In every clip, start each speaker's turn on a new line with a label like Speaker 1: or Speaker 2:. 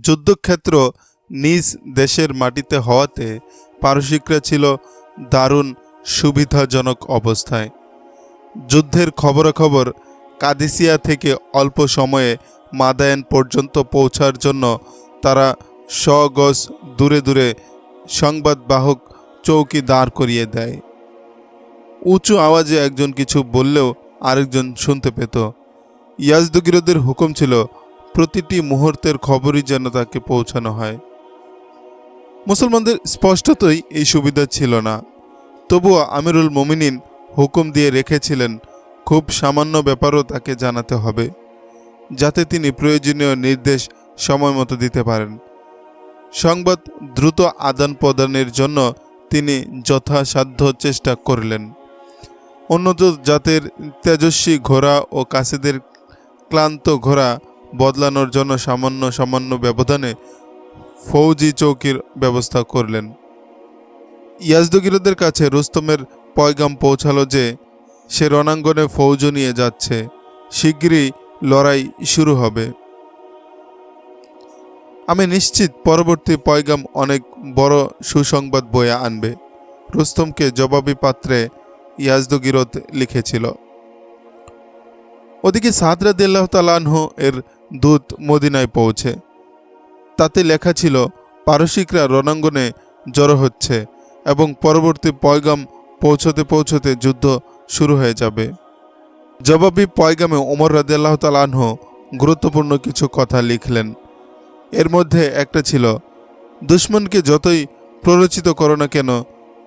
Speaker 1: যুদ্ধক্ষেত্র নিজ দেশের মাটিতে হওয়াতে পারসিকরা ছিল দারুণ সুবিধাজনক অবস্থায়। যুদ্ধের খবরাখবর কাদিসিয়া থেকে অল্প সময়ে মাদায়েন পর্যন্ত পৌঁছার জন্য তারা 100 গজ দূরে দূরে সংবাদবাহক চৌকি দাঁড় করিয়ে দেয়। উঁচু আওয়াজে একজন কিছু বললেও আরেকজন শুনতে পেত। ইয়াজদগীরদের হুকুম ছিল প্রতিটি মুহূর্তের খবরই যেন তাকে পৌঁছানো হয়। মুসলমানদের স্পষ্টতই এই সুবিধা ছিল না, তবুও আমিরুল মুমিনিন হুকুম দিয়ে রেখেছিলেন খুব সামান্য ব্যাপারও তাকে জানাতে হবে, যাতে তিনি প্রয়োজনীয় নির্দেশ সময় মতো দিতে পারেন। সংবাদ দ্রুত আদান প্রদানের জন্য তিনি যথাসাধ্য চেষ্টা করলেন। উন্নত জাতের তেজস্বী ঘোড়া ও কাসিদের ক্লান্ত ঘোড়া বদলানোর জন্য সামান্য ব্যবধানে ফৌজি চৌকির ব্যবস্থা করলেন। ইয়াজদগীরদের কাছে রুস্তমের পয়গাম পৌঁছালো যে সে রণাঙ্গনে ফৌজ নিয়ে যাচ্ছে, শিগগিরই লড়াই শুরু হবে। আমি নিশ্চিত পরবর্তী পয়গাম অনেক বড় সুসংবাদ বয়ে আনবে, রুস্তমকে জবাবি পাত্রে ইয়াজদগীরদ লিখেছিল। ওদিকে সাদ রাদিয়াল্লাহু তাআলা আনহু এর দূত মদিনায় পৌঁছে। তাতে লেখা ছিল পারসিকরা রণাঙ্গনে জড়ো হচ্ছে এবং পরবর্তী পয়গাম পৌঁছতে পৌঁছতে যুদ্ধ শুরু হয়ে যাবে। জবাবি পয়গামে ওমর রাদিয়াল্লাহু তাআলা আনহু গুরুত্বপূর্ণ কিছু কথা লিখলেন। এর মধ্যে একটা ছিল, দুশমনকে যতই প্ররোচিত করো না কেন,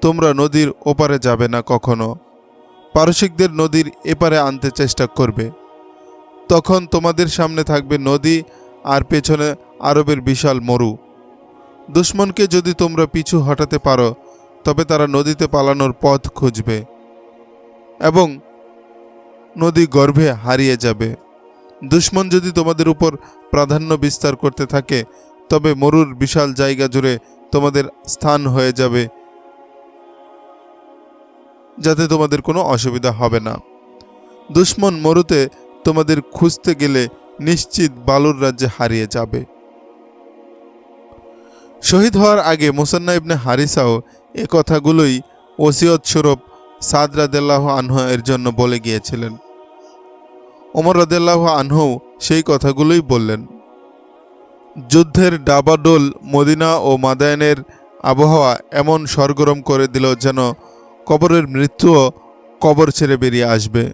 Speaker 1: তোমরা নদীর ওপারে যাবে না কখনো। পারসিকদের নদীর এপারে আনতে চেষ্টা করবে। তখন তোমাদের সামনে থাকবে নদী আর পেছনে আরবের বিশাল মরু। দুশমনকে যদি তোমরা পিছু হটাতে পারো তবে তারা নদীতে পালানোর পথ খুঁজবে এবং নদী গর্ভে হারিয়ে যাবে। দুশমন যদি তোমাদের উপর প্রাধান্য বিস্তার করতে থাকে তবে মরুর বিশাল জায়গা জুড়ে তোমাদের স্থান হয়ে যাবে, যাতে তোমাদের কোনো অসুবিধা হবে না। দুশমন মরুতে তোমাদের খুঁজতে গেলে নিশ্চিত বালুর রাজ্যে হারিয়ে যাবে। শহীদ হওয়ার আগে মুসান্না ইবনে হারিসাও এ কথাগুলোই ওসিয়ত স্বরূপ সাদ রাদিয়াল্লাহু আনহু এর জন্য বলে গিয়েছিলেন। ওমর রাদিয়াল্লাহু আনহু সেই কথাগুলোই বললেন। যুদ্ধের ডাবাডোল মদিনা ও মাদায়েনের আবহাওয়া এমন সরগরম করে দিল যেন কবরের মৃত্যুও কবর ছেড়ে বেরিয়ে আসবে।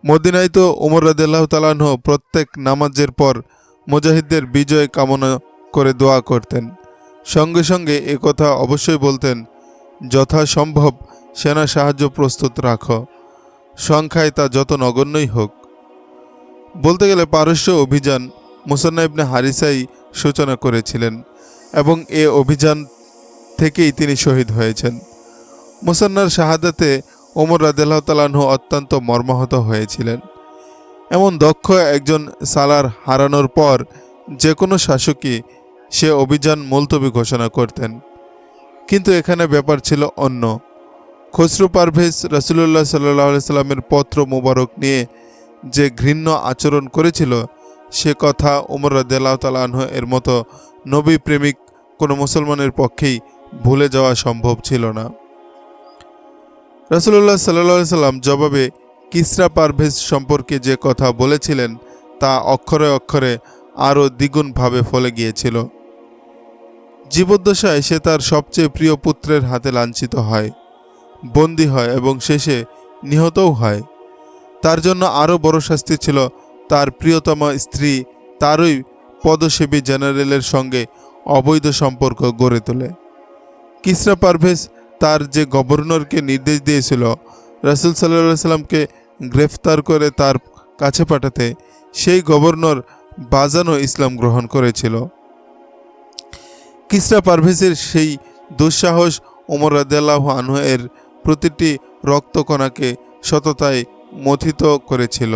Speaker 1: মদিনায় তো ওমর রাদিয়াল্লাহু তাআলা আনহু প্রত্যেক নামাজের পর মুজাহিদদের বিজয় কামনা করে দোয়া করতেন। সঙ্গে সঙ্গে এ কথা অবশ্যই বলতেন, যথাসম্ভব সেনা সাহায্য প্রস্তুত রাখো, সংখ্যায় তা যত নগণ্যই হোক। বলতে গেলে পারস্য অভিযান মুসান্না ইবনে হারিসাই সূচনা করেছিলেন এবং এ অভিযান থেকেই তিনি শহীদ হয়েছেন। মুসান্নার শাহাদাতে ওমর রাদিয়াল্লাহু তাআলা আনহু অত্যন্ত মর্মাহত হয়েছিলেন। এমন দক্ষ একজন সালার হারানোর পর যে কোনো শাসকই সে অভিযান মুলতবি ঘোষণা করতেন, কিন্তু এখানে ব্যাপার ছিল অন্য। খসরু পারভেজ রাসূলুল্লাহ সাল্লাল্লাহু আলাইহি সাল্লামের পত্র মোবারক নিয়ে যে ঘৃণ্য আচরণ করেছিল সে কথা ওমর রাদিয়াল্লাহু তাআলা আনহু এর মতো নবী প্রেমিক কোনো মুসলমানের পক্ষেই ভুলে যাওয়া সম্ভব ছিল না। রাসূলুল্লাহ সাল্লাল্লাহু আলাইহি সাল্লাম জবাবে কিসরা পারভেজ সম্পর্কে যে কথা বলেছিলেন তা অক্ষরে অক্ষরে আরও দ্বিগুণভাবে ফলে গিয়েছিল। জীবদ্দশায় সে তার সবচেয়ে প্রিয় পুত্রের হাতে লাঞ্ছিত হয়, বন্দী হয় এবং শেষে নিহতও হয়। তার জন্য আরও বড় শাস্তি ছিল তার প্রিয়তমা স্ত্রী তারই পদসেবী জেনারেলের সঙ্গে অবৈধ সম্পর্ক গড়ে তোলে। কিসরা পারভেজ তার যে গভর্নরকে নির্দেশ দিয়েছিল রাসূল সাল্লাল্লাহু আলাইহি সাল্লামকে গ্রেফতার করে তার কাছে পাঠাতে, সেই গভর্নর বাজানো ইসলাম গ্রহণ করেছিল। কিসরা পারভেজের সেই দুঃসাহস ওমর রাদিয়াল্লাহু আনহু এর প্রতিটি রক্তকণাকে সততায় মথিত করেছিল।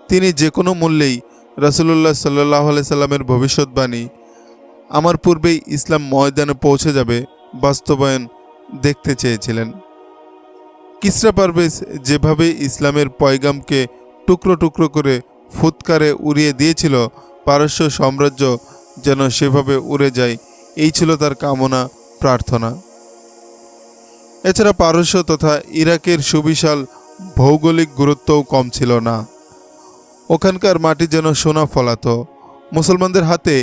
Speaker 1: তিনি যে কোনো মূল্যেই রাসূলুল্লাহ সাল্লাল্লাহু আলাইহি সাল্লামের ভবিষ্যৎবাণী আমার পূর্বেই ইসলাম ময়দানে পৌঁছে যাবে বাস্তবায়ন দেখতে চেয়েছিলেন। কিসরা পারভেজ যেভাবে ইসলামের পয়গামকে টুকরো টুকরো করে ফুৎকারে উড়িয়ে দিয়েছিল, পারস্য সাম্রাজ্য যেন সেভাবে উড়ে যায়, এই ছিল তার কামনা প্রার্থনা। এছাড়া পারস্য তথা ইরাকের সুবিশাল ভৌগোলিক গুরুত্বও কম ছিল না। ওখানকার মাটি যেন সোনা ফলাতো। মুসলমানদের হাতে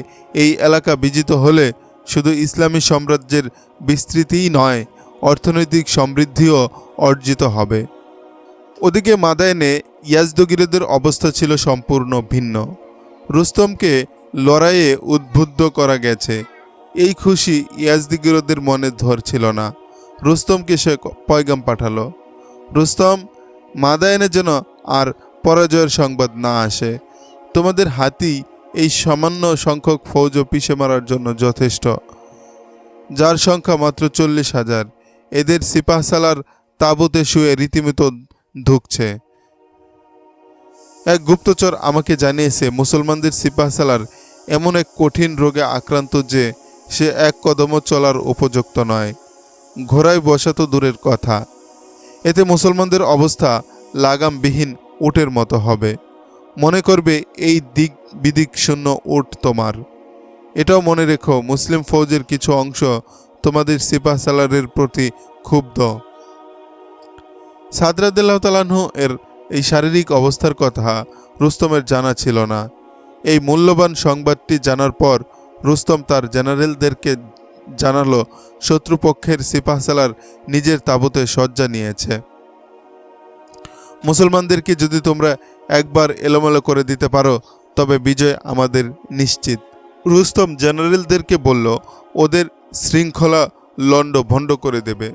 Speaker 1: এই এলাকা বিজিত হলে শুধু ইসলামী সাম্রাজ্যের বিস্তৃতিই নয়, অর্থনৈতিক সমৃদ্ধিও অর্জিত হবে। ওদিকে মাদায়েনে ইয়াজদগিরদের অবস্থা ছিল সম্পূর্ণ ভিন্ন। রুস্তমকে লড়াইয়ে উদ্বুদ্ধ করা গেছে, এই খুশি ইয়াজদিগিরদের মনে ধরছিল না। রুস্তমকে সে পয়গাম পাঠালো, রুস্তম, মাদায়েনে যেন আর পরাজয়ের সংবাদ না আসে। তোমাদের হাতি এই সামান্য সংখ্যক ফৌজ পিছে মারার জন্য যথেষ্ট, যার সংখ্যা মাত্র 40,000। এদের সিপাহসালার তাঁবুতে শুয়ে রীতিমতো ধুঁকছে। এক গুপ্তচর আমাকে জানিয়েছে মুসলমানদের সিপাহসালার এমন এক কঠিন রোগে আক্রান্ত যে সে এক কদমও চলার উপযুক্ত নয়, ঘোড়ায় বসা তো দূরের কথা। এতে মুসলমানদের অবস্থা লাগামবিহীন উটের মতো হবে। মনে করবে এই দিক বিদিক শূন্য উট তোমার। এটাও মনে রেখো, মুসলিম ফৌজের কিছু অংশ তোমাদের সিপাহসালারের প্রতি ক্ষুব্ধ। সাদ রাদিয়াল্লাহু তাআলা আনহু এর এই শারীরিক অবস্থার কথা রুস্তমের জানা ছিল না। এই মূল্যবান সংবাদটি জানার পর রুস্তম তার জেনারেলদেরকে জানালো শত্রুপক্ষের সিপাহসালার নিজের তাঁবুতে শয্যা নিয়েছে। মুসলমানদেরকে যদি তোমরা একবার এলোমেলো করে দিতে পারো তবে বিজয় আমাদের নিশ্চিত। রুস্তম জেনারেলদেরকে বলল ওদের শৃঙ্খলা লণ্ড ভণ্ড করে দেবে।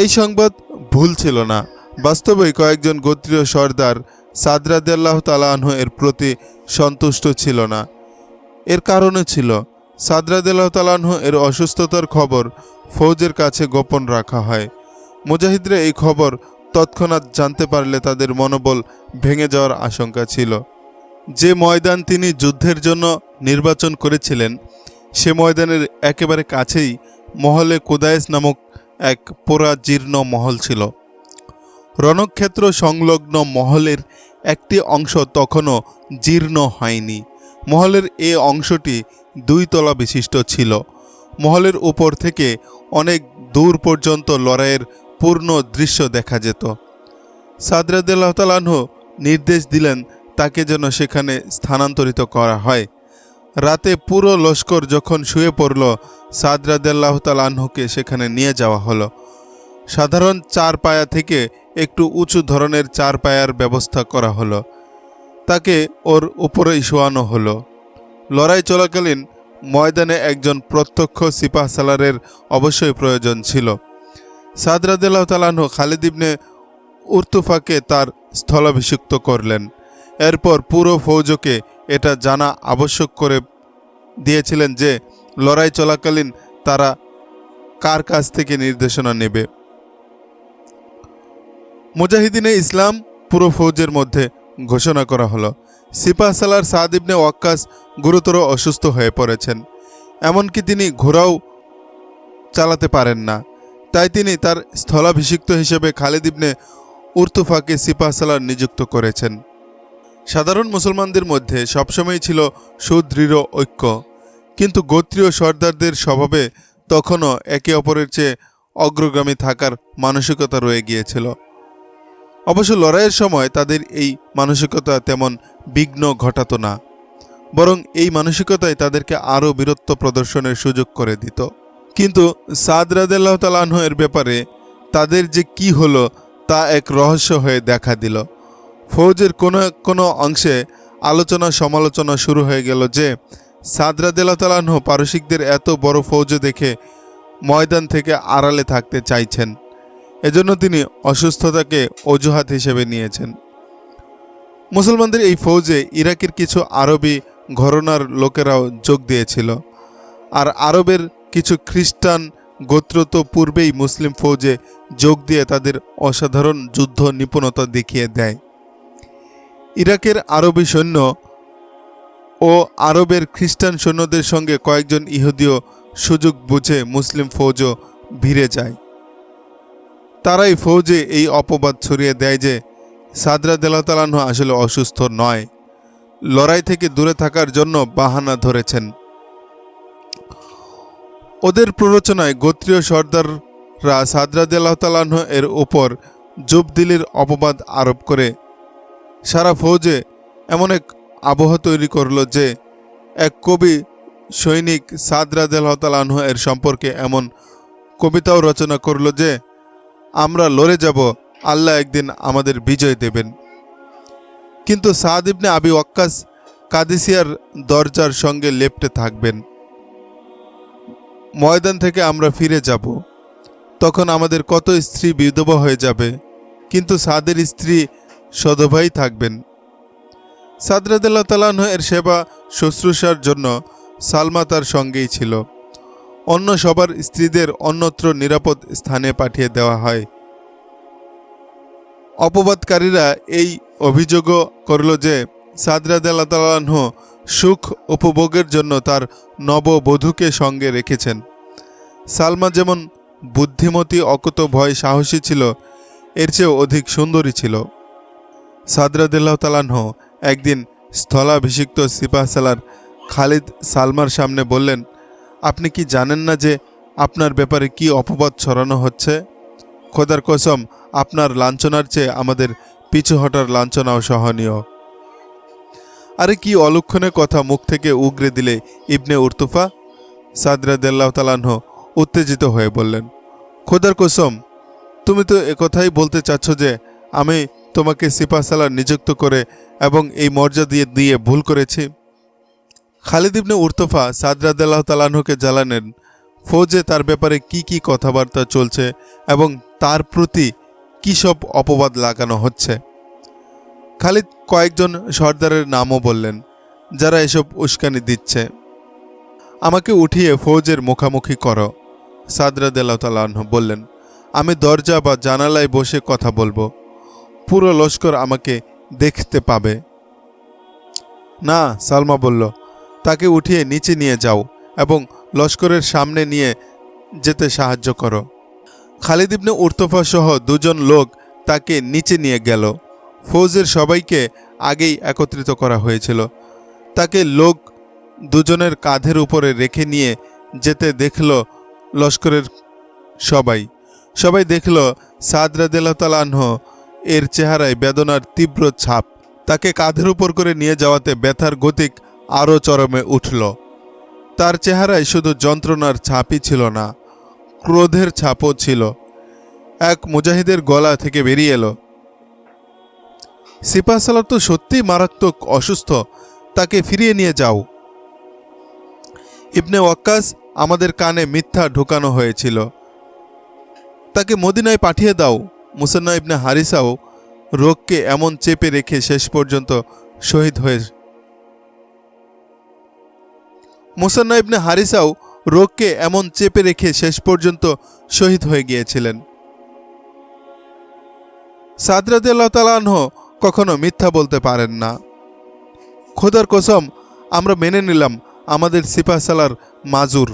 Speaker 1: এই সংবাদ ভুল ছিল না। বাস্তবেই কয়েকজন গোত্রীয় সর্দার সাদ রাদিয়াল্লাহু তাআলা আনহু এর প্রতি সন্তুষ্ট ছিল না। এর কারণও ছিল সাদ রাদিয়াল্লাহু তাআলা আনহু এর অসুস্থতার খবর ফৌজের কাছে গোপন রাখা হয়। মুজাহিদরা এই খবর তৎক্ষণাৎ জানতে পারলে তাদের মনোবল ভেঙে যাওয়ার আশঙ্কা ছিল। যে ময়দান তিনি যুদ্ধের জন্য নির্বাচন করেছিলেন সে ময়দানের একেবারে কাছেই মহলে কুদায়েস নামক এক পোড়া জীর্ণ মহল ছিল। রণক্ষেত্র সংলগ্ন মহলের একটি অংশ তখনও জীর্ণ হয়নি। মহলের এ অংশটি 2 তলা বিশিষ্ট ছিল। মহলের উপর থেকে অনেক দূর পর্যন্ত লড়াইয়ের পূর্ণ দৃশ্য দেখা যেত। সাদ রাদিয়াল্লাহু তাআলা আনহু নির্দেশ দিলেন তাকে যেন সেখানে স্থানান্তরিত করা হয়। রাতে পুরো লস্কর যখন শুয়ে পড়ল, সাদ রাদিয়াল্লাহু তাআলা আনহুকে সেখানে নিয়ে যাওয়া হলো। সাধারণ 4 পায়া থেকে একটু উঁচু ধরনের 4 পায়ার ব্যবস্থা করা হলো। তাকে ওর উপরেই শোয়ানো হলো। লড়াই চলাকালীন ময়দানে একজন প্রত্যক্ষ সিপাহসালারের অবশ্যই প্রয়োজন ছিল। সাদ রাদিয়াল্লাহু তাআলা আনহু খালিদ ইবনে উরতুফাকে তার স্থলাভিষিক্ত করলেন। এরপর পুরো ফৌজকে এটা জানা আবশ্যক করে দিয়েছিলেন যে লড়াই চলাকালীন তারা কার কাছ থেকে নির্দেশনা নেবে। মুজাহিদিনে ইসলাম পুরো ফৌজের মধ্যে ঘোষণা করা হলো। সিপাহসালার সাদ ইবনে ওয়াক্কাস গুরুতর অসুস্থ হয়ে পড়েছেন, এমনকি তিনি ঘোড়াও চালাতে পারেন না। তাই তিনি তার স্থলাভিষিক্ত হিসেবে খালিদ ইবনে উরতুফাকে সিপাহসালার নিযুক্ত করেছেন। সাধারণ মুসলমানদের মধ্যে সবসময় ছিল সুদৃঢ় ঐক্য, কিন্তু গোত্রীয় সর্দারদের স্বভাবে তখনও একে অপরের চেয়ে অগ্রগামী থাকার মানসিকতা রয়ে গিয়েছিল। অবশ্য লড়াইয়ের সময় তাদের এই মানসিকতা তেমন বিঘ্ন ঘটাত না, বরং এই মানসিকতাই তাদেরকে আরও বীরত্ব প্রদর্শনের সুযোগ করে দিত। কিন্তু সাদ রাদিয়াল্লাহু তাআলা আনহু এর ব্যাপারে তাদের যে কি হলো তা এক রহস্য হয়ে দেখা দিল। ফৌজের কোনো অংশে আলোচনা সমালোচনা শুরু হয়ে গেল যে সাদ রাদিয়াল্লাহু তাআলা আনহু পারসিকদের এত বড় ফৌজ দেখে ময়দান থেকে আড়ালে থাকতে চাইছেন, এজন্য তিনি অসুস্থতাকে অজুহাত হিসেবে নিয়েছেন। মুসলমানদের এই ফৌজে ইরাকের কিছু আরবি ঘরানার লোকেরাও যোগ দিয়েছিল, আর আরবের কিছু খ্রিস্টান গোত্র তো পূর্বেই মুসলিম ফৌজে যোগ দিয়ে তাদের অসাধারণ যুদ্ধ নিপুণতা দেখিয়ে দেয়। ইরাকের আরবি সৈন্য ও আরবের খ্রিস্টান সৈন্যদের সঙ্গে কয়েকজন ইহুদিও সুযোগ বুঝে মুসলিম ফৌজও ভিড়ে যায়। তারাই ফৌজে এই অপবাদ ছড়িয়ে দেয় যে সাদ রাদিয়াল্লাহু তাআলা আনহু আসলে অসুস্থ নয়, লড়াই থেকে দূরে থাকার জন্য বাহানা ধরেছেন। ওদের প্ররোচনায় গোত্রীয় সর্দাররা সাদ রাদিয়াল্লাহু তাআলা আনহু এর উপর জুবদিলির অপবাদ আরোপ করে সারা ফৌজে এমন এক আবহ তৈরি করল যে এক কবি সৈনিক সাদ রাদিয়াল্লাহু তাআলা আনহু এর সম্পর্কে এমন কবিতাও রচনা করল যে আমরা লড়ে যাব, আল্লাহ একদিন আমাদের বিজয় দেবেন। কিন্তু সাদ ইবনে আবি ওয়াক্কাস কাদিসিয়ার দরজার সঙ্গে লেপ্টে থাকবেন। ময়দান থেকে আমরা ফিরে যাব, তখন আমাদের কত স্ত্রী বিধবা হয়ে যাবে, কিন্তু সাদের স্ত্রী সধবাই থাকবেন। সাদ রাদিয়াল্লাহু তাআলা আনহু এর সেবা শুশ্রূষার জন্য সালমা তার সঙ্গেই ছিল। অন্য সবার স্ত্রীদের অন্যত্র নিরাপদ স্থানে পাঠিয়ে দেওয়া হয়। অপবাদকারীরা এই অভিযোগও করল যে সাদ রাদিয়াল্লাহু তাআলা আনহু সুখ উপভোগের জন্য তার নববধূকে সঙ্গে রেখেছেন। সালমা যেমন বুদ্ধিমতী, অকুতোভয়, সাহসী ছিল, এর চেয়েও অধিক সুন্দরী ছিল। সাদ রাদিয়াল্লাহু তাআলা আনহু একদিন স্থলাভিষিক্ত সিপাহসালার খালিদ সালমার সামনে বললেন, আপনি কি জানেন না যে আপনার ব্যাপারে কি অপবাদ ছড়ানো হচ্ছে? খোদার কসম, আপনার লাঞ্ছনার চেয়ে আমাদের পিছু হটার লাঞ্ছনাও সহনীয়। আরে কি অলক্ষণে কথা মুখ থেকে উগরে দিলে ইবনে উরতুফা! সাদ রাদিয়াল্লাহু তাআলা আনহু উত্তেজিত হয়ে বললেন, খোদার কসম, তুমি তো একথাই বলতে চাচ্ছ যে আমি তোমাকে সিপাহসালার নিযুক্ত করে এবং এই মর্যাদা দিয়ে ভুল করেছি। খালিদ ইবনে উরতুফা সাদ রাদিয়াল্লাহু তাআলা আনহুকে জানালেন ফৌজে তার ব্যাপারে কি কি কথাবার্তা চলছে এবং তার প্রতি কী সব অপবাদ লাগানো হচ্ছে। খালিদ কয়েকজন সর্দারের নামও বললেন যারা এসব উস্কানি দিচ্ছে। আমাকে উঠিয়ে ফৌজের মুখামুখি করো। সাদ রাদিয়াল্লাহু তাআলা আনহু বললেন, আমি দরজা বা জানালায় বসে কথা বলবো, পুরো লস্কর আমাকে দেখতে পাবে। না, সালমা বলল, তাকে উঠিয়ে নিচে নিয়ে যাও এবং লস্করের সামনে নিয়ে যেতে সাহায্য করো। খালিদ ইবনে উরতুফা সহ দুজন লোক তাকে নিচে নিয়ে গেল। ফৌজের সবাইকে আগেই একত্রিত করা হয়েছিল। তাকে লোক দুজনের কাঁধের উপরে রেখে নিয়ে যেতে দেখল লস্করের সবাই দেখল সাদ রাদিয়াল্লাহু তাআলা আনহু এর চেহারায় বেদনার তীব্র ছাপ। তাকে কাঁধের উপর করে নিয়ে যাওয়াতে ব্যথার গতিক আরও চরমে উঠল। তার চেহারায় শুধু যন্ত্রণার ছাপই ছিল না, ক্রোধের ছাপও ছিল। এক মুজাহিদের গলা থেকে বেরিয়ে এলো, সিপাহসালার তো সত্যিই মারাত্মক অসুস্থ, তাকে ফিরিয়ে নিয়ে যাও। ইবনে ওয়াক্কাস, আমাদের কানে মিথ্যা ঢুকানো হয়েছিল, তাকে মদিনায় পাঠিয়ে দাও। মুসান্না ইবনে হারিসাও রোগকে এমন চেপে রেখে শেষ পর্যন্ত শহীদ হয়ে গিয়েছিলেন। সাদ রাদিয়াল্লাহু তাআলা আনহু কখনো মিথ্যা বলতে পারেন না। খোদার কসম, আমরা মেনে নিলাম আমাদের সিপাহসালার মাজুর।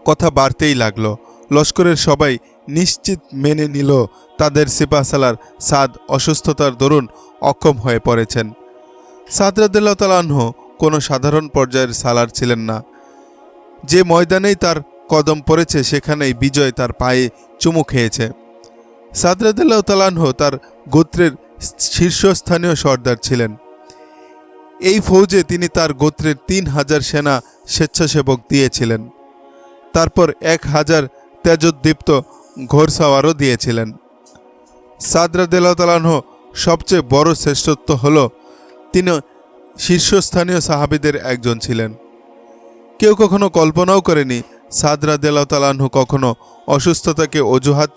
Speaker 1: কথা বাড়তেই লাগলো। লস্করের সবাই নিশ্চিত মেনে নিল তাদের সিপাহসালার সাদ অসুস্থতার দরুন অক্ষম হয়ে পড়েছেন। সাদ রাদিয়াল্লাহু তাআলা আনহু কোনো সাধারণ পর্যায়ের সালার ছিলেন না। যে ময়দানেই তার কদম পড়েছে সেখানেই বিজয় তার পায়ে চুমু খেয়েছে। সাদ রাদিয়াল্লাহু তাআলা আনহু তার গোত্রের শীর্ষস্থানীয় সর্দার ছিলেন। এই ফৌজে তিনি তার গোত্রের ৩,০০০ সেনা স্বেচ্ছাসেবক দিয়েছিলেন। তারপর ১,০০০ তেজোদ্দীপ্ত ঘোড়সাওয়ারও দিয়েছিলেন। সাদ রাদিয়াল্লাহু তাআলা আনহু সবচেয়ে বড় শ্রেষ্ঠত্ব হল তিনি শীর্ষস্থানীয় সাহাবীদের একজন ছিলেন। কেউ কখনো কল্পনাও করেনি সাদ রাদিয়াল্লাহু তাআলা আনহু কখনো অসুস্থতাকে অজুহাত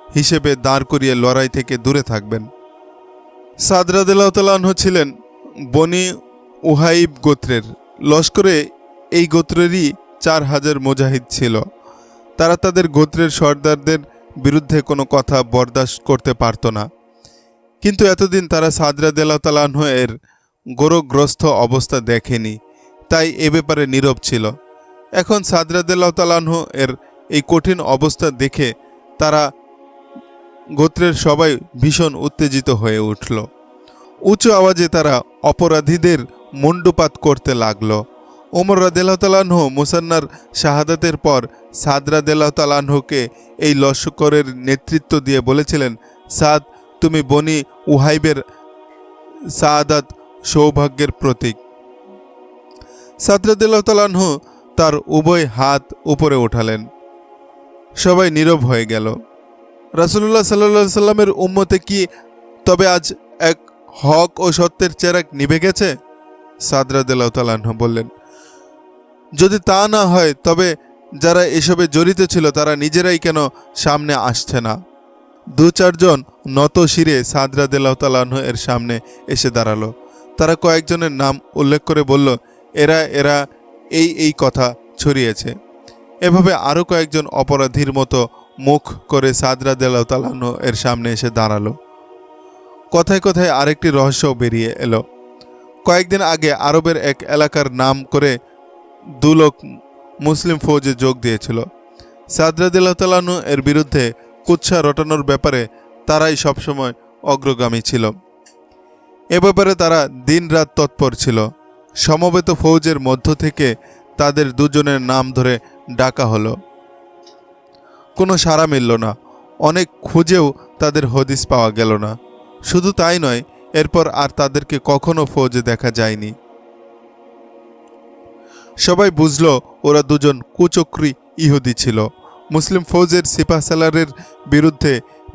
Speaker 1: হিসেবে দাঁড় করিয়ে লড়াই থেকে দূরে থাকবেন। সাদ রাদিয়াল্লাহু তাআলা আনহু ছিলেন বনি উহাইব গোত্রের। লস্করে এই গোত্রেরই ৪,০০০ মুজাহিদ ছিল। তারা তাদের গোত্রের সর্দারদের বিরুদ্ধে কোনো কথা বরদাস্ত করতে পারত না। কিন্তু এতদিন তারা সাদ রাদিয়াল্লাহু তাআলা আনহু এর গোরগ্রস্ত অবস্থা দেখেনি, তাই এ ব্যাপারে নীরব ছিল। এখন সাদ রাদিয়াল্লাহু তাআলা আনহু এর এই কঠিন অবস্থা দেখে তারা গোত্রের সবাই ভীষণ উত্তেজিত হয়ে উঠল। উঁচু আওয়াজে তারা অপরাধীদের মুণ্ডুপাত করতে লাগল। ওমর রাদিয়াল্লাহু তাআলা আনহু মুসান্নার শাহাদাতের পর সাদ রাদিয়াল্লাহু তাআলা আনহুকে এই লস্করের নেতৃত্ব দিয়ে বলেছিলেন, সাদ, তুমি বনি উহাইবের সাআদাত সৌভাগ্যের প্রতীক। সাদ রাদিয়াল্লাহু তাআলা আনহু তার উভয় হাত উপরে উঠালেন। সবাই নীরব হয়ে গেল। রাসূলুল্লাহ সাল্লাল্লাহু আলাইহি সাল্লামের উম্মতে কি তবে আজ এক হক ও সত্যের চেরাগ নিভে গেছে? সাদ রাদিয়াল্লাহু তাআলা আনহু বললেন, যদি তা না হয় তবে যারা এসবে জড়িত ছিল তারা নিজেরাই কেন সামনে আসছে না? দু চারজন নত শিরে সাদ রাদিয়াল্লাহু তাআলা আনহু এর সামনে এসে দাঁড়ালো। তারা কয়েকজনের নাম উল্লেখ করে বলল, এরা এই কথা ছড়িয়েছে। এভাবে আরও কয়েকজন অপরাধীর মতো মুখ করে সাদ রাদিয়াল্লাহু তাআলা আনহু এর সামনে এসে দাঁড়ালো। কথায় কথায় আরেকটি রহস্য বেরিয়ে এলো। কয়েকদিন আগে আরবের এক এলাকার নাম করে 2 লোক মুসলিম ফৌজে যোগ দিয়েছিল। সাদ রাদিয়াল্লাহু তাআলা আনহু এর বিরুদ্ধে কুৎসা রটানোর ব্যাপারে তারাই সবসময় অগ্রগামী ছিল। এ ব্যাপারে তারা দিনরাত তৎপর ছিল। সমবেত ফৌজের মধ্য থেকে তাদের দুজনের নাম ধরে ডাকা হলো, কোনো সাড়া মিলল না। অনেক খুঁজেও তাদের হদিস পাওয়া গেল না। শুধু তাই নয়, এরপর আর তাদেরকে কখনো ফৌজে দেখা যায়নি। সবাই বুঝল ওরা দুজন কুচক্রী ইহুদি ছিল। মুসলিম ফৌজের সিপাহসালারের বিরুদ্ধে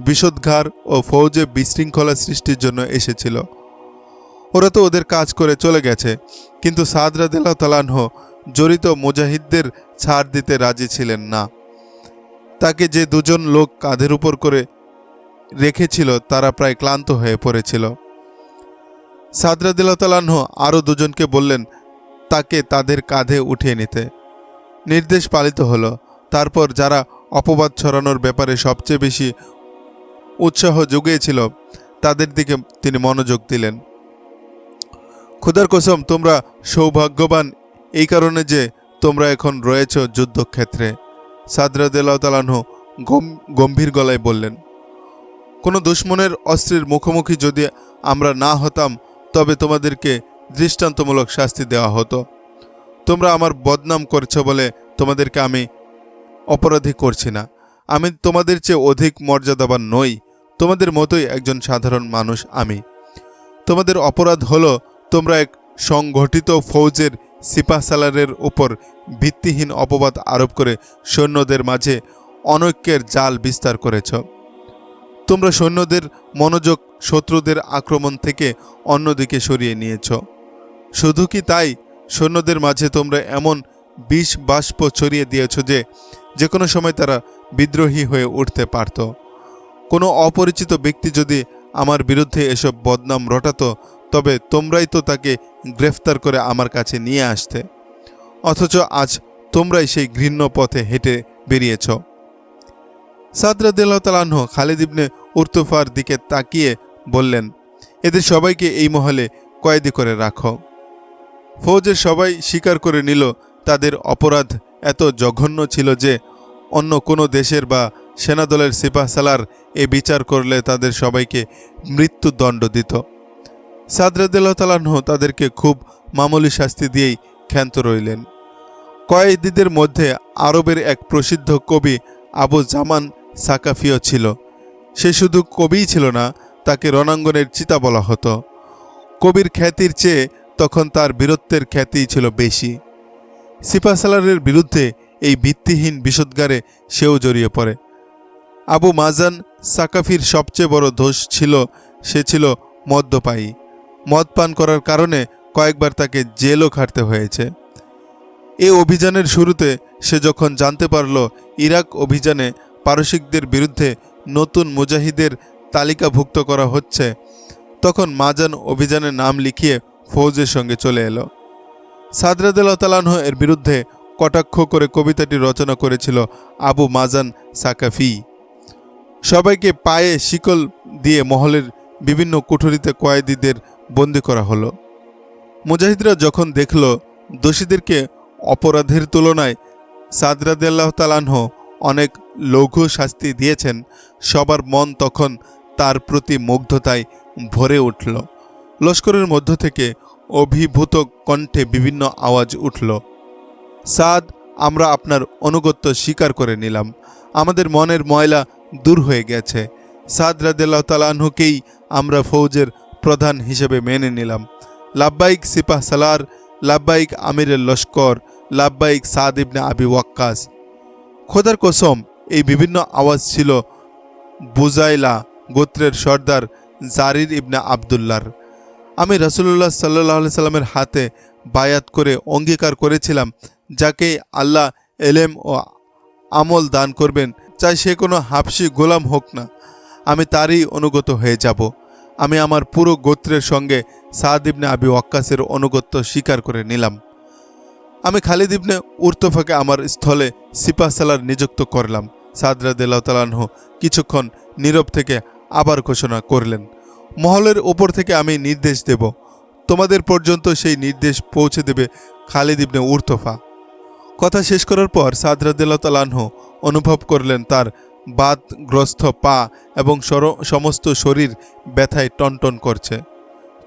Speaker 1: বিষোদ্গার ও ফৌজে বিশৃঙ্খলা সৃষ্টির জন্য এসেছিল। ওরা তো ওদের কাজ করে চলে গেছে, কিন্তু সাদ রাদিয়াল্লাহু তাআলা আনহু জড়িত মুজাহিদদের ছাড় দিতে রাজি ছিলেন না। তাকে যে দুজন লোক কাঁধের উপর করে রেখেছিল তারা প্রায় ক্লান্ত হয়ে পড়েছিল। সাদ রাদিয়াল্লাহু তাআলা আনহু আরও দুজনকে বললেন তাকে তাদের কাঁধে উঠিয়ে নিতে। নির্দেশ পালিত হলো। তারপর যারা অপবাদ ছড়ানোর ব্যাপারে সবচেয়ে বেশি উৎসাহ জুগিয়েছিল তাদের দিকে তিনি মনোযোগ দিলেন। খোদার কসম, তোমরা সৌভাগ্যবান এই কারণে যে তোমরা এখন রয়েছ যুদ্ধক্ষেত্রে, সাদ রাদিয়াল্লাহু তাআলা আনহু গম্ভীর গলায় বললেন। কোনো দুশমনের অস্ত্রের মুখোমুখি যদি আমরা না হতাম তবে তোমাদেরকে দৃষ্টান্তমূলক শাস্তি দেওয়া হতো। তোমরা আমার বদনাম করছো বলে তোমাদেরকে আমি অপরাধী করছি না। আমি তোমাদের চেয়ে অধিক মর্যাদাবান নই, তোমাদের মতোই একজন সাধারণ মানুষ আমি। তোমাদের অপরাধ হলো তোমরা এক সংগঠিত ফৌজের সিপাহসালারের উপর ভিত্তিহীন অপবাদ আরোপ করে সৈন্যদের মাঝে অনৈক্যের জাল বিস্তার করেছ। তোমরা সৈন্যদের মনোযোগ শত্রুদের আক্রমণ থেকে অন্যদিকে সরিয়ে নিয়েছ। শুধু কি তাই, সৈন্যদের মাঝে তোমরা এমন বিষ বাষ্প ছড়িয়ে দিয়েছ যে কোনো সময় তারা বিদ্রোহী হয়ে উঠতে পারত। কোনো অপরিচিত ব্যক্তি যদি আমার বিরুদ্ধে এসব বদনাম রটাতো তবে তোমরাই তো তাকে গ্রেফতার করে আমার কাছে নিয়ে আসতে। অথচ আজ তোমরাই সেই ঘৃণ্য পথে হেঁটে বেরিয়েছ। সাদ রাদিয়াল্লাহু তাআলা আনহু খালিদ ইবনে উরতুফার দিকে তাকিয়ে বললেন, এদের সবাইকে এই মহলে কয়েদি করে রাখো। ফৌজের সবাই স্বীকার করে নিল তাদের অপরাধ এত জঘন্য ছিল যে অন্য কোনো দেশের বা সেনাদলের সিপাহসালার এ বিচার করলে তাদের সবাইকে মৃত্যুদণ্ড দিত। সাদ রাদিয়াল্লাহু তাআলা আনহু তাদেরকে খুব মামুলি শাস্তি দিয়েই ক্ষান্ত রইলেন। কয়েদিদের মধ্যে আরবের এক প্রসিদ্ধ কবি আবু জামান সাকাফিও ছিল। সে শুধু কবিই ছিল না, তাকে রণাঙ্গনের চিতা বলা হতো। কবির খ্যাতির চেয়ে তখন তার বীরত্বের খ্যাতিই ছিল বেশি। সিপাহসালারের বিরুদ্ধে এই ভিত্তিহীন বিষোদ্গারে সেও জড়িয়ে পড়ে। আবু মাজান সাকাফির সবচেয়ে বড় দোষ ছিল সে ছিল মদ্যপায়ী। মদ পান করার কারণে কয়েকবার তাকে জেলও খাটতে হয়েছে। এ অভিযানের শুরুতে সে যখন জানতে পারল ইরাক অভিযানে পারসিকদের বিরুদ্ধে নতুন মুজাহিদের তালিকাভুক্ত করা হচ্ছে, তখন মাজান অভিযানের নাম লিখিয়ে ফৌজের সঙ্গে চলে এলো। সাদ রাদিয়াল্লাহু তাআলা আনহু এর বিরুদ্ধে কটাক্ষ করে কবিতাটি রচনা করেছিল আবু মাজান সাকাফি। সবাইকে পায়ে শিকল দিয়ে মহলের বিভিন্ন কুঠরিতে কয়েদিদের বন্দী করা হলো। মুজাহিদরা যখন দেখল দোষীদেরকে অপরাধের তুলনায় সাদ রাদিয়াল্লাহু তাআলা আনহু অনেক লঘু শাস্তি দিয়েছেন, সবার মন তখন তার প্রতি মুগ্ধতায় ভরে উঠল। লস্করের মধ্য থেকে অভিভূত কণ্ঠে বিভিন্ন আওয়াজ উঠল। সাদ, আমরা আপনার আনুগত্য স্বীকার করে নিলাম। আমাদের মনের ময়লা দূর হয়ে গেছে। সাদ রাদিয়াল্লাহু তাআলা আনহুকেই আমরা ফৌজের প্রধান হিসেবে মেনে নিলাম। লাব্বাইক সিপাহ সালার, লাব্বাইক আমিরের লস্কর, লাব্বাইক সাদ ইবনে আবি ওয়াক্কাস। খোদার কসম, এই বিভিন্ন আওয়াজ ছিল বুজাইলা গোত্রের সর্দার জারির ইবনে আবদুল্লাহর। আমি রাসূলুল্লাহ সাল্লাল্লাহু আলাইহি সাল্লামের হাতে বায়াত করে অঙ্গীকার করেছিলাম, যাকে আল্লাহ এলেম ও আমল দান করবেন, চাই সে কোনো হাবশি গোলাম হোক না, আমি তারই অনুগত হয়ে যাব। আমি আমার পুরো গোত্রের সঙ্গে সাদ ইবনে আবি ওয়াক্কাসের অনুগত্য স্বীকার করে নিলাম। আমি খালিদ ইবনে উরতফাকে আমার স্থলে সিপাহ সালার নিযুক্ত করলাম। সাদ রাদিয়াল্লাহু তাআলা আনহু কিছুক্ষণ নীরব থেকে আবার ঘোষণা করলেন, মহলের ওপর থেকে আমি নির্দেশ দেব, তোমাদের পর্যন্ত সেই নির্দেশ পৌঁছে দেবে খালিদ ইবনে উরতফা। কথা শেষ করার পর সাদ রাদিয়াল্লাহু তাআলা আনহু অনুভব করলেন তার বাতগ্রস্ত পা এবং সমস্ত শরীর ব্যথায় টনটন করছে।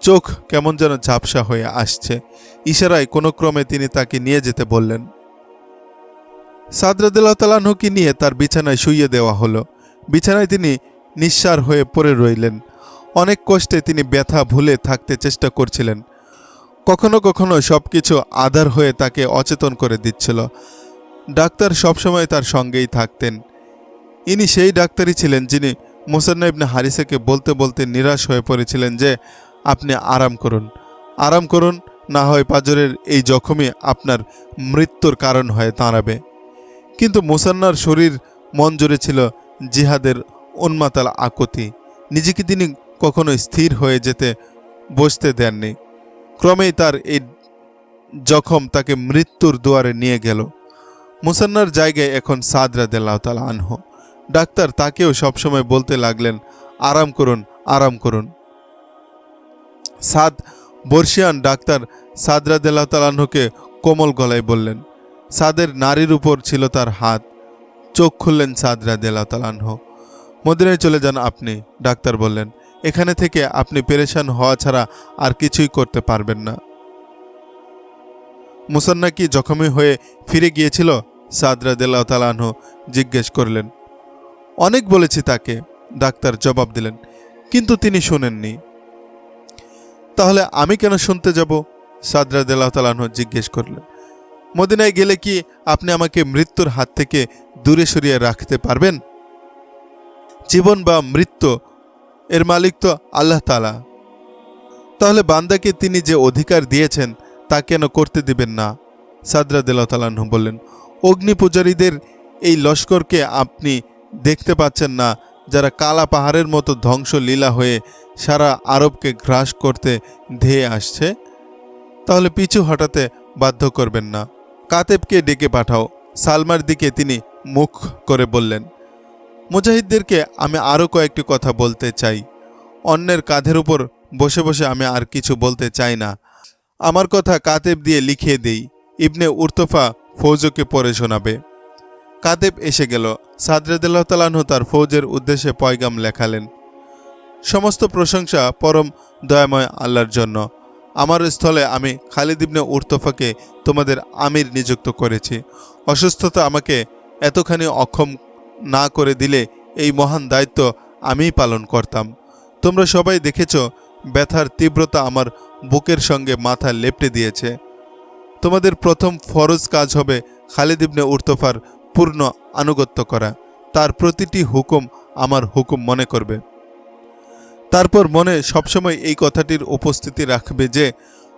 Speaker 1: চোখ কেমন যেন ঝাপসা হয়ে আসছে। ইশারায় কোনো ক্রমে তিনি তাকে নিয়ে যেতে বললেন। সাদ রাদিয়াল্লাহু তাআলা আনহুকে নিয়ে তার বিছানায় শুইয়ে দেওয়া হলো। বিছানায় তিনি নিঃসার হয়ে পড়ে রইলেন। অনেক কষ্টে তিনি ব্যথা ভুলে থাকতে চেষ্টা করছিলেন। কখনো কখনো সবকিছু আধার হয়ে তাকে অচেতন করে দিচ্ছিল। ডাক্তার সবসময় তার সঙ্গেই থাকতেন। ইনি সেই ডাক্তারই ছিলেন যিনি মুসান্না ইবনে হারিসাকে বলতে বলতে নিরাশ হয়ে পড়েছিলেন যে, আপনি আরাম করুন, আরাম করুন, না হয় পাজরের এই জখমই আপনার মৃত্যুর কারণ হয়ে দাঁড়াবে। কিন্তু মুসান্নার শরীর মন জুড়ে ছিল জিহাদের উন্মাতাল আকুতি। নিজেকে তিনি কখনো স্থির হয়ে যেতে বসতে দেননি। ক্রমেই তার এই জখম তাকে মৃত্যুর দুয়ারে নিয়ে গেল। মুসান্নার জায়গায় এখন সাদ রাদিয়াল্লাহু তাআলা আনহু। ডাক্তার তাকেও সবসময় বলতে লাগলেন, আরাম করুন, আরাম করুন। সাদ বর্ষিয়ান ডাক্তার সাদ রাদিয়াল্লাহু তাআলা আনহুকে কোমল গলায় বললেন। সাদের নারীর উপর ছিল তার হাত। চোখ খুললেন সাদ রাদিয়াল্লাহু তাআলা আনহু। মদিনায় চলে যান আপনি, ডাক্তার বললেন। এখানে থেকে আপনি পেরেশান হওয়া ছাড়া আর কিছুই করতে পারবেন না। মুসান্না কি জখমী হয়ে ফিরে গিয়েছিল? সাদ রাদিয়াল্লাহু তাআলা আনহু জিজ্ঞেস করলেন। অনেক বলেছি তাকে, ডাক্তার জবাব দিলেন, কিন্তু তিনি শোনেননি। তাহলে আমি কেন শুনতে যাব? সাদ রাদিয়াল্লাহু তাআলা আনহু জিজ্ঞেস করলেন। মদিনায় গেলে কি আপনি আমাকে মৃত্যুর হাত থেকে দূরে সরিয়ে রাখতে পারবেন? জীবন বা মৃত্যু এর মালিক তো আল্লাহ তাআলা। তাহলে বান্দাকে তিনি যে অধিকার দিয়েছেন তা কেন করতে দিবেন না? সাদ রাদিয়াল্লাহু তাআলা আনহু বললেন, অগ্নি পূজারীদের এই লস্করকে আপনি দেখতে পাচ্ছেন না, যারা কালা পাহাড়ের মতো ধ্বংস লীলা হয়ে সারা আরবকে গ্রাস করতে ধেয়ে আসছে? তাহলে পিছু হটাতে বাধ্য করবেন না। কাতেবকে ডেকে পাঠাও। সালমার দিকে তিনি মুখ করে বললেন, মুজাহিদদেরকে আমি আরও কয়েকটি কথা বলতে চাই। অন্যের কাঁধের উপর বসে বসে আমি আর কিছু বলতে চাই না। আমার কথা কাতেব দিয়ে লিখিয়ে দেই, ইবনে উরতফা ফৌজকে পড়ে শোনাবে। কাতেব এসে গেল। সাদ রাদিয়াল্লাহু তাআলা আনহু তার ফৌজের উদ্দেশ্যে পয়গাম লেখালেন। সমস্ত প্রশংসা পরম দয়াময় আল্লাহর জন্য। আমার স্থলে আমি খালিদ ইবনে উরতফাকে তোমাদের আমির নিযুক্ত করেছি। অসুস্থতা আমাকে এতখানি অক্ষম না করে দিলে এই মহান দায়িত্ব আমিই পালন করতাম। তোমরা সবাই দেখেছ, ব্যথার তীব্রতা আমার বুকের সঙ্গে মাথা লেপ্টে দিয়েছে। তোমাদের প্রথম ফরজ কাজ হবে খালিদ ইবনে উরতফার পূর্ণ আনুগত্য করা। তার প্রতিটি হুকুম আমার হুকুম মনে করবে। তারপর মনে সবসময় এই কথাটির উপস্থিতি রাখবে যে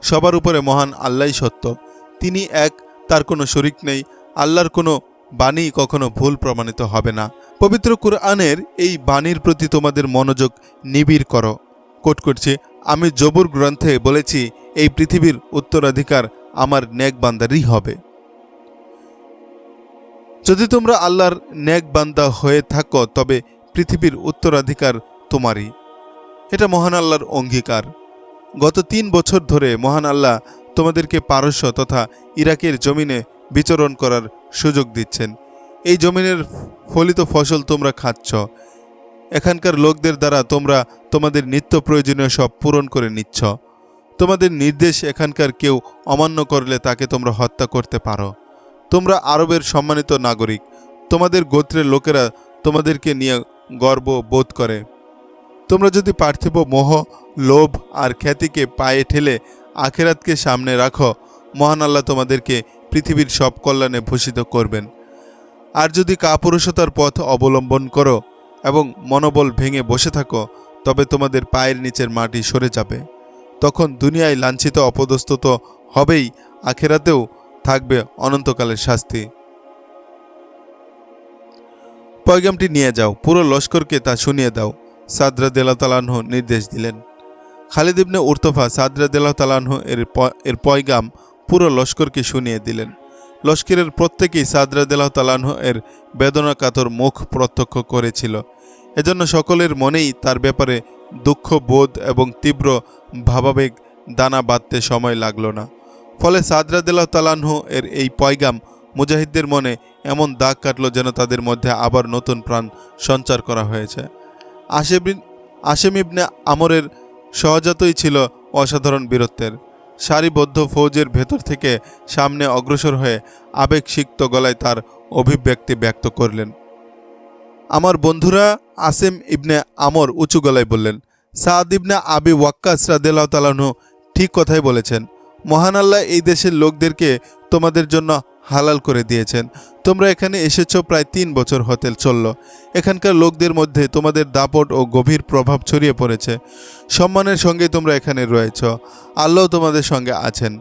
Speaker 1: সবার উপরে মহান আল্লাহই সত্য, তিনি এক, তার কোনো শরিক নেই। আল্লাহর কোনো বাণী কখনো ভুল প্রমাণিত হবে না। পবিত্র কুরআনের এই বাণীর প্রতি তোমাদের মনোযোগ নিবিড় করো। কোট করছি, আমি জবুর গ্রন্থে বলেছি, এই পৃথিবীর উত্তরাধিকার আমার নেক বান্দারই হবে। যদি তোমরা আল্লাহর নেক বান্দা হয়ে থাকো তবে পৃথিবীর উত্তরাধিকার তোমারই। এটা মহান আল্লাহর অঙ্গীকার। গত 3 বছর ধরে মহান আল্লাহ তোমাদেরকে পারস্য তথা ইরাকের জমিনে বিচরণ করার সুযোগ দিচ্ছেন। এই জমিনের ফলিত ফসল তোমরা খাচ্ছ। এখানকার লোকদের দ্বারা তোমরা তোমাদের নিত্য প্রয়োজনীয় সব পূরণ করে নিচ্ছ। তোমাদের নির্দেশ এখানকার কেউ অমান্য করলে তাকে তোমরা হত্যা করতে পারো। তোমরা আরবের সম্মানিত নাগরিক, তোমাদের গোত্রের লোকেরা তোমাদেরকে নিয়ে গর্ব বোধ করে। তোমরা যদি পার্থিব মোহ, লোভ আর খ্যাতিকে পায়ে ঠেলে আখেরাতকে সামনে রাখো, মহান আল্লাহ তোমাদেরকে পৃথিবীর সব কল্যাণে ভূষিত করবেন। আর যদি কাপুরুষতার পথ অবলম্বন করো এবং মনোবল ভেঙে বসে থাকো, তবে তোমাদের পায়ের নিচের মাটি সরে যাবে। তখন দুনিয়ায় লাঞ্ছিত অপদস্থ তো হবেই, আখেরাতেও থাকবে অনন্তকালের শাস্তি। পয়গামটি নিয়ে যাও, পুরো লস্করকে তা শুনিয়ে দাও, সাদ রাদিয়াল্লাহু তাআলা আনহু নির্দেশ দিলেন। খালিদ ইবনে উরতফা সাদ রাদিয়াল্লাহু তাআলা আনহু এর পয়গাম পুরো লস্করকে শুনিয়ে দিলেন। লস্করের প্রত্যেকেই সাদ রাদিয়াল্লাহু তাআলা আনহু এর বেদনাকাতর মুখ প্রত্যক্ষ করেছিল। এজন্য সকলের মনেই তার ব্যাপারে দুঃখ বোধ এবং তীব্র ভাবাবেগ দানা বাঁধতে সময় লাগল না। ফলে সাদ রাদিয়াল্লাহু তাআলা আনহু এর এই পয়গাম মুজাহিদদের মনে এমন দাগ কাটল যেন তাদের মধ্যে আবার নতুন প্রাণ সঞ্চার করা হয়েছে। আশেম ইবনে আমরের সহজাতই ছিল অসাধারণ বীরত্বের। সারিবদ্ধ ফৌজের ভেতর থেকে সামনে অগ্রসর হয়ে আবেগসিক্ত গলায় তার অভিব্যক্তি ব্যক্ত করলেন। আমার বন্ধুরা, আসেম ইবনে আমর উঁচু গলায় বললেন, সাদ ইবনে আবি ওয়াক্কাস রাদিয়াল্লাহু তাআলা আনহু ঠিক কথাই বলেছেন। মহান আল্লাহ এই দেশের লোকদেরকে তোমাদের জন্য হালাল করে দিয়েছেন। তোমরা এখানে এসেছো প্রায় 3 বছর হতে চলল। এখানকার লোকদের মধ্যে তোমাদের দাপট ও গভীর প্রভাব ছড়িয়ে পড়েছে। সম্মানের সঙ্গে তোমরা এখানে রয়েছ। আল্লাহ তোমাদের সঙ্গে আছেন।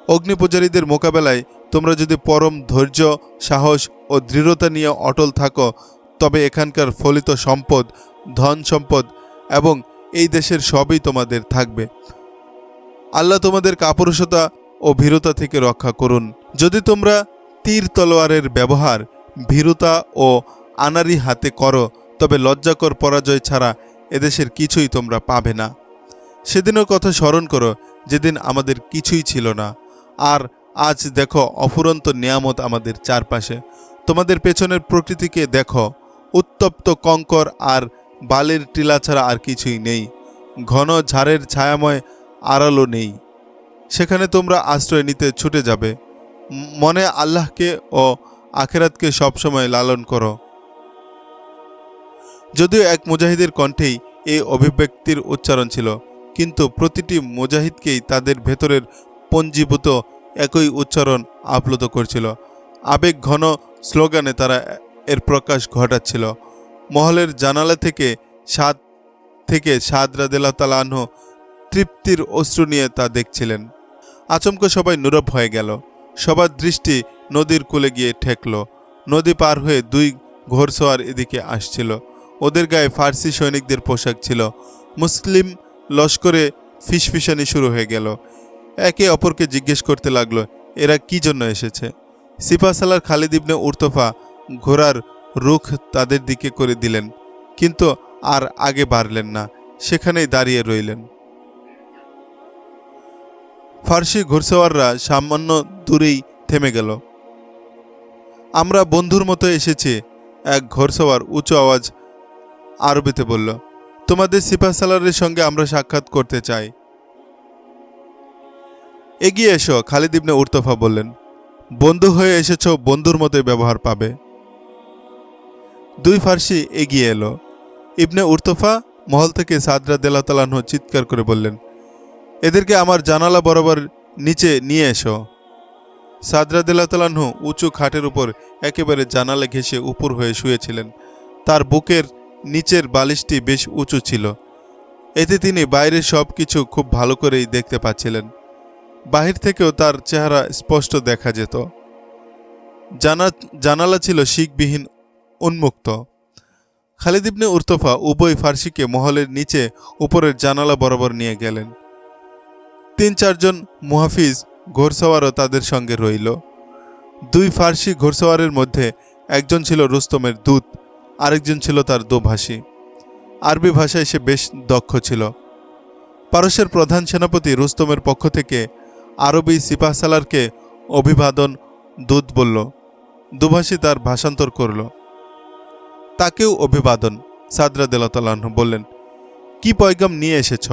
Speaker 1: অগ্নিপূজারীদের মোকাবেলায় তোমরা যদি পরম ধৈর্য, সাহস ও দৃঢ়তা নিয়ে অটল থাকো, তবে এখানকার ফলিত সম্পদ, ধন সম্পদ এবং এই দেশের সবই তোমাদের থাকবে। আল্লাহ তোমাদের কাপুরুষতা ও ভীরুতা থেকে রক্ষা করুন। যদি তোমরা তীর তলোয়ারের ব্যবহার ভীরুতা ও আনারি হাতে করো, তবে লজ্জাকর পরাজয় ছাড়া এদেশের কিছুই তোমরা পাবে না। সেদিনের কথা স্মরণ করো যেদিন আমাদের কিছুই ছিল না, আর আজ দেখো অফুরন্ত নিয়ামত আমাদের চারপাশে। তোমাদের পেছনের প্রকৃতিকে দেখো, উত্তপ্ত কঙ্কর আর বালির টিলা ছাড়া আর কিছুই নেই। ঘন ঝাড়ের ছায়াময় আড়ালও নেই। সেখানে তোমরা আশ্রয় নিতে ছুটে যাবে। মনে আল্লাহকে ও আখেরাতকে সবসময় লালন করো। যদিও এক মুজাহিদের কণ্ঠেই এই অভিব্যক্তির উচ্চারণ ছিল, কিন্তু প্রতিটি মুজাহিদকেই তাদের ভেতরের পঞ্জীভূত একই উচ্চারণ আপ্লুত করছিল। আবেগ ঘন স্লোগানে তারা এর প্রকাশ ঘটাচ্ছিল। মহলের জানালা থেকে সাদ রাদিয়াল্লাহু তাআলা আনহু তৃপ্তির অশ্রু নিয়ে তা দেখছিলেন। আচমকা সবাই নীরব হয়ে গেল। সবার দৃষ্টি নদীর কূলে গিয়ে ঠেকল। নদী পার হয়ে 2 ঘোড়সওয়ার এদিকে আসছিল। ওদের গায়ে ফার্সি সৈনিকদের পোশাক ছিল। মুসলিম লস্করে ফিসফিসানি শুরু হয়ে গেল। একে অপরকে জিজ্ঞেস করতে লাগলো, এরা কি জন্য এসেছে। সিপাহসালার খালিদ ইবনে উরতফা ঘোড়ার রুখ তাদের দিকে করে দিলেন, কিন্তু আর আগে বাড়লেন না, সেখানেই দাঁড়িয়ে রইলেন। ফার্সি ঘোড়সওয়াররা সামান্য দূরেই থেমে গেল। আমরা বন্ধুর মতো এসেছি, এক ঘোড়সওয়ার উঁচু আওয়াজ আরবিতে বলল। তোমাদের সিপাহসালারের সঙ্গে আমরা সাক্ষাৎ করতে চাই। এগিয়ে এসো, খালিদ ইবনে উরতফা বললেন। বন্ধু হয়ে এসেছো, বন্ধুর মতোই ব্যবহার পাবে। 2 ফার্সি এগিয়ে এলো। ইবনে উরতফা মহল থেকে সাদ রাদিয়াল্লাহু তাআলা আনহু চিৎকার করে বললেন, এদেরকে আমার জানালা বরাবর নিচে নিয়ে এসো। সাদ রাদিয়াল্লাহু তাআলা আনহু উঁচু খাটের উপর একেবারে জানালা ঘেঁষে উপর হয়ে শুয়েছিলেন। তার বুকের নিচের বালিশটি বেশ উঁচু ছিল। এতে তিনি বাইরের সব কিছু খুব ভালো করেই দেখতে পাচ্ছিলেন। বাহির থেকেও তার চেহারা স্পষ্ট দেখা যেত। জানালা ছিল শিকবিহীন, উন্মুক্ত। খালিদ ইবনে উরতফা উভয় ফার্সিকে মহলের নিচে উপরের জানালা বরাবর নিয়ে গেলেন। 3-4 জন মুহাফিজ ঘোড়সওয়ারও তাদের সঙ্গে রইল। 2 ফার্সি ঘোড়সওয়ারের মধ্যে একজন ছিল রুস্তমের দূত, আরেকজন ছিল তার দোভাষী। আরবি ভাষায় সে বেশ দক্ষ ছিল। পারস্যের প্রধান সেনাপতি রুস্তমের পক্ষ থেকে আরবি সিপাহসালারকে অভিবাদন দূত বলল। দোভাষী তার ভাষান্তর করল। তাকেও অভিবাদন। সাদ রাদিয়াল্লাহু তাআলা আনহু বললেন, কি পয়গাম নিয়ে এসেছ?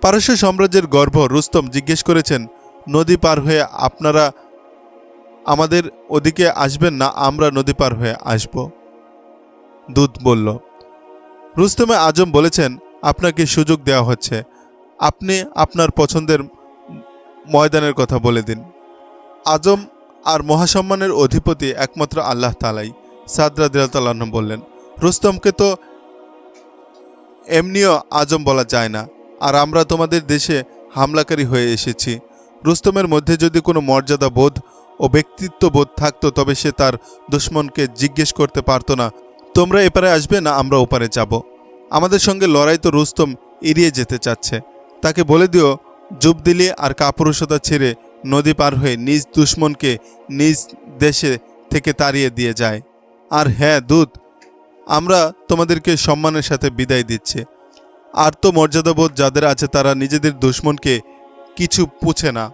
Speaker 1: পারস্য সাম্রাজ্যের গর্ভ রুস্তম জিজ্ঞেস করেছেন, নদী পার হয়ে আমাদের ওদিকে আসবেন না, আমরা নদী পার হয়ে আসব। দূত বলল। রুস্তমে আজম বলেছেন, আপনাকে সুযোগ দেওয়া হচ্ছে, আপনি আপনার পছন্দের ময়দানের কথা বলে দিন। আজম আর মহাসম্মানের অধিপতি একমাত্র আল্লাহ তাআলাই। সাদ রাদিয়াল্লাহু আনহু বললেন, রুস্তমকে তো এমনিও আজম বলা যায় না, আর আমরা তোমাদের দেশে হামলাকারী হয়ে এসেছি। রুস্তমের মধ্যে যদি কোনো মর্যাদা বোধ ও ব্যক্তিত্ব বোধ থাকতো তবে সে তার দুশমনকে জিজ্ঞেস করতে পারতো না, তোমরা এপারে আসবে না আমরা ওপারে যাব। আমাদের সঙ্গে লড়াই তো রুস্তম এড়িয়ে যেতে চাচ্ছে। তাকে বলে দিও জুবদিলি আর কাপুরুষতা ছেড়ে নদী পার হয়ে নিজ দুশমনকে নিজ দেশে থেকে তাড়িয়ে দিয়ে যায়। আর হ্যাঁ দূত, আমরা তোমাদেরকে সম্মানের সাথে বিদায় দিচ্ছি। আর তো মর্যাদাবোধ যাদের আছে তারা নিজেদের দুশমনকে কিছু পুছে না।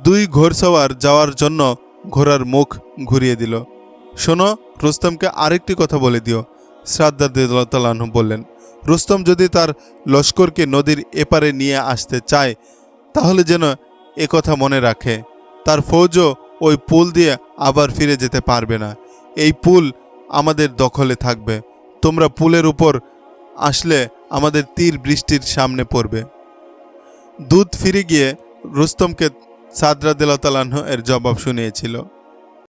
Speaker 1: দুই ঘোড়সওয়ার যাওয়ার জন্য ঘোড়ার মুখ ঘুরিয়ে দিল। শোনো, রুস্তমকে আরেকটি কথা বলে দিও। সাদ রাদিয়াল্লাহু আনহু বললেন, রুস্তম যদি তার লস্করকে নদীর এপারে নিয়ে আসতে চায় তাহলে যেন কথা মনে রাখে, তার ফৌজও ওই পুল দিয়ে আবার ফিরে যেতে পারবে না। এই পুল আমাদের দখলে থাকবে। তোমরা পুলের উপর আসলে আমাদের তীর বৃষ্টির সামনে পড়বে। দূত ফিরে গিয়ে রুস্তমকে সাদ রাদিয়াল্লাহু আনহু এর জবাব শুনিয়েছিল।